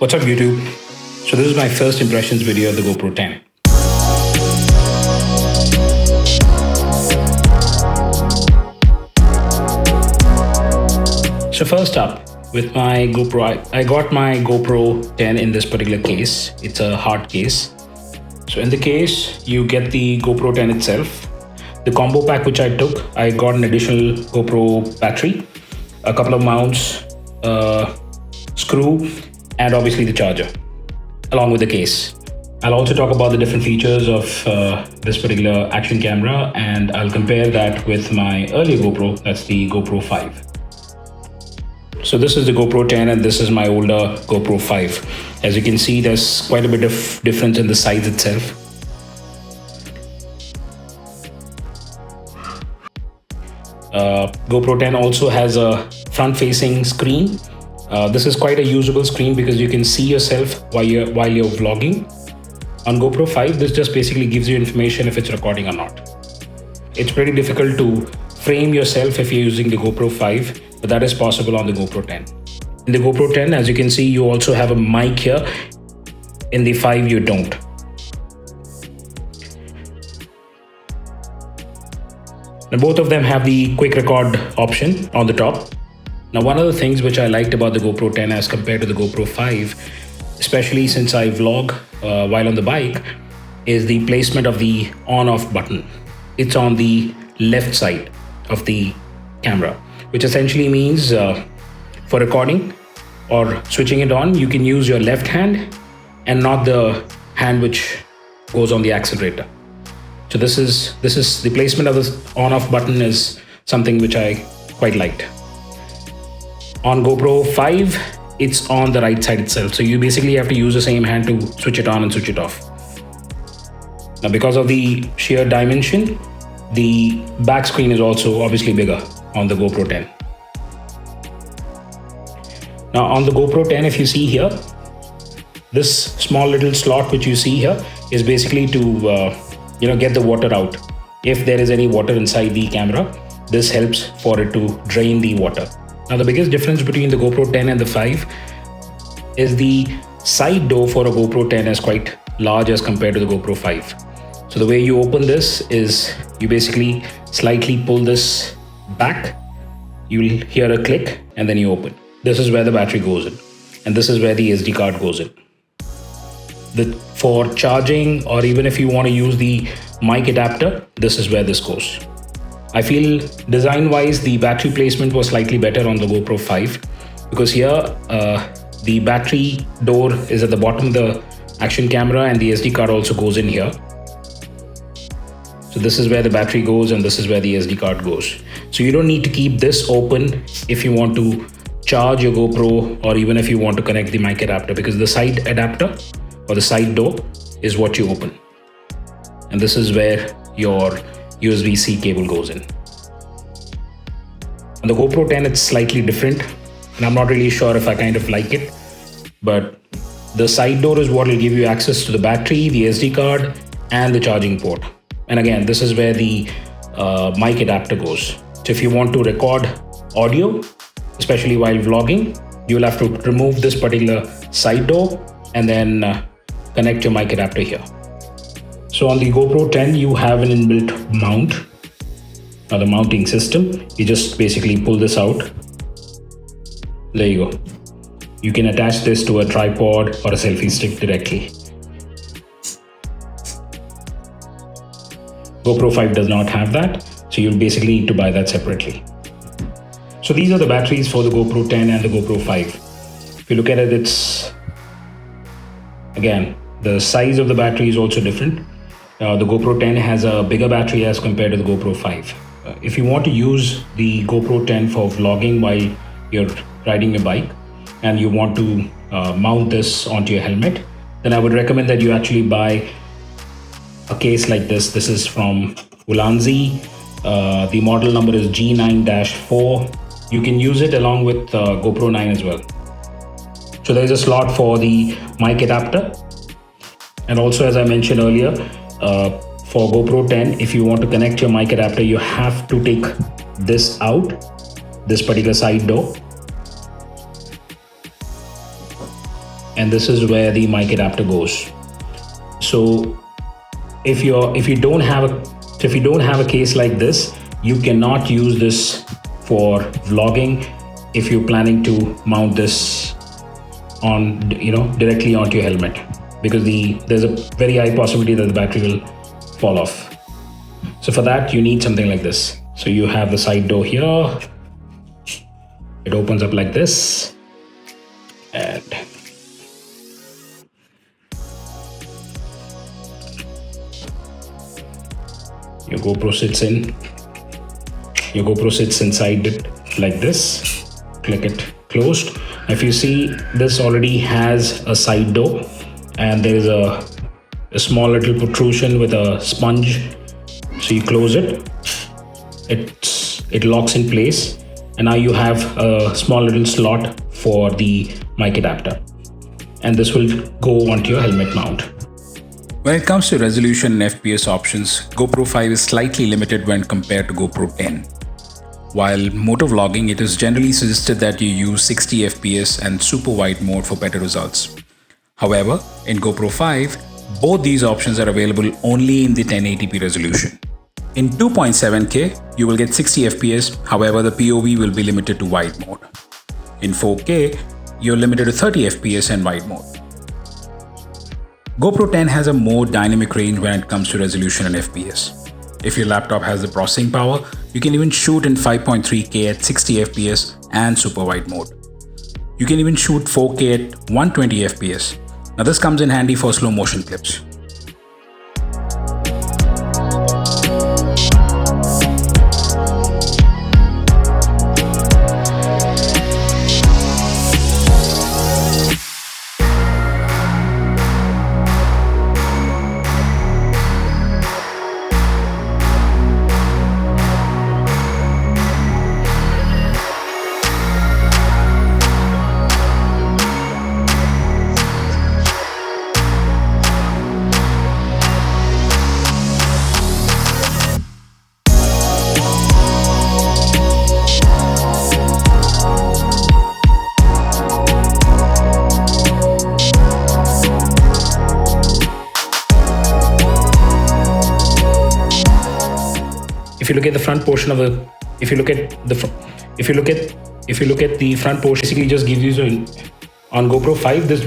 What's up YouTube? So this is my first impressions video of the GoPro 10. So first up, with my GoPro, I got my GoPro 10 in this particular case. It's a hard case. So in the case, you get the GoPro 10 itself. The combo pack which I took, I got an additional GoPro battery, a couple of mounts, screw, and obviously the charger, along with the case. I'll also talk about the different features of this particular action camera, and I'll compare that with my earlier GoPro, that's the GoPro 5. So this is the GoPro 10 and this is my older GoPro 5. As you can see, there's quite a bit of difference in the size itself. GoPro 10 also has a front-facing screen. This is quite a usable screen because you can see yourself while you're vlogging. On GoPro 5, this just basically gives you information if it's recording or not. It's pretty difficult to frame yourself if you're using the GoPro 5, but that is possible on the GoPro 10. In the GoPro 10, as you can see, you also have a mic here. In the 5, you don't. Now, both of them have the quick record option on the top. Now, one of the things which I liked about the GoPro 10 as compared to the GoPro 5, especially since I vlog while on the bike, is the placement of the on-off button. It's on the left side of the camera, which essentially means for recording or switching it on, you can use your left hand and not the hand which goes on the accelerator. So this is the placement of the on-off button is something which I quite liked. On GoPro 5, it's on the right side itself. So you basically have to use the same hand to switch it on and switch it off. Now, because of the sheer dimension, the back screen is also obviously bigger on the GoPro 10. Now on the GoPro 10, if you see here, this small little slot which you see here is basically to get the water out. If there is any water inside the camera, this helps for it to drain the water. Now the biggest difference between the GoPro 10 and the 5 is the side door for a GoPro 10 is quite large as compared to the GoPro 5. So the way you open this is you basically slightly pull this back, you'll hear a click and then you open. This is where the battery goes in and this is where the SD card goes in. For charging, or even if you want to use the mic adapter, this is where this goes. I feel design-wise, the battery placement was slightly better on the GoPro 5 because here the battery door is at the bottom of the action camera and the SD card also goes in here. So this is where the battery goes and this is where the SD card goes. So you don't need to keep this open if you want to charge your GoPro or even if you want to connect the mic adapter, because the side adapter or the side door is what you open. And this is where your USB-C cable goes in. On the GoPro 10, it's slightly different and I'm not really sure if I kind of like it, but the side door is what will give you access to the battery, the SD card and the charging port. And again, this is where the mic adapter goes. So if you want to record audio, especially while vlogging, you will have to remove this particular side door and then connect your mic adapter here. So on the GoPro 10, you have an inbuilt mount, or the mounting system. You just basically pull this out. There you go. You can attach this to a tripod or a selfie stick directly. GoPro 5 does not have that, so you'll basically need to buy that separately. So these are the batteries for the GoPro 10 and the GoPro 5. If you look at it, it's, again, the size of the battery is also different. The GoPro 10 has a bigger battery as compared to the GoPro 5. If you want to use the GoPro 10 for vlogging while you're riding your bike and you want to mount this onto your helmet, then I would recommend that you actually buy a case like this. This is from Ulanzi. The model number is G9-4. You can use it along with GoPro 9 as well. So there's a slot for the mic adapter. And also, as I mentioned earlier, for GoPro 10, if you want to connect your mic adapter, you have to take this out, this particular side door. and this is where the mic adapter goes. So if you don't have a case like this, you cannot use this for vlogging if you're planning to mount this on directly onto your helmet, because there's a very high possibility that the battery will fall off. So for that you need something like this. So you have the side door here, it opens up like this, and your GoPro sits inside it like this. Click it closed. If you see, this already has a side door, and there is a small little protrusion with a sponge. So you close it, it locks in place, and now you have a small little slot for the mic adapter, and this will go onto your helmet mount. When it comes to resolution and FPS options, GoPro 5 is slightly limited when compared to GoPro 10. While motovlogging, it is generally suggested that you use 60 FPS and super wide mode for better results. However, in GoPro 5, both these options are available only in the 1080p resolution. In 2.7K, you will get 60 FPS, however the POV will be limited to wide mode. In 4K, you're limited to 30 FPS and wide mode. GoPro 10 has a more dynamic range when it comes to resolution and FPS. If your laptop has the processing power, you can even shoot in 5.3K at 60 FPS and super wide mode. You can even shoot 4K at 120 FPS. Now this comes in handy for slow motion clips. If you look at the front portion of the, if you look at the front portion, basically just gives you on GoPro 5 this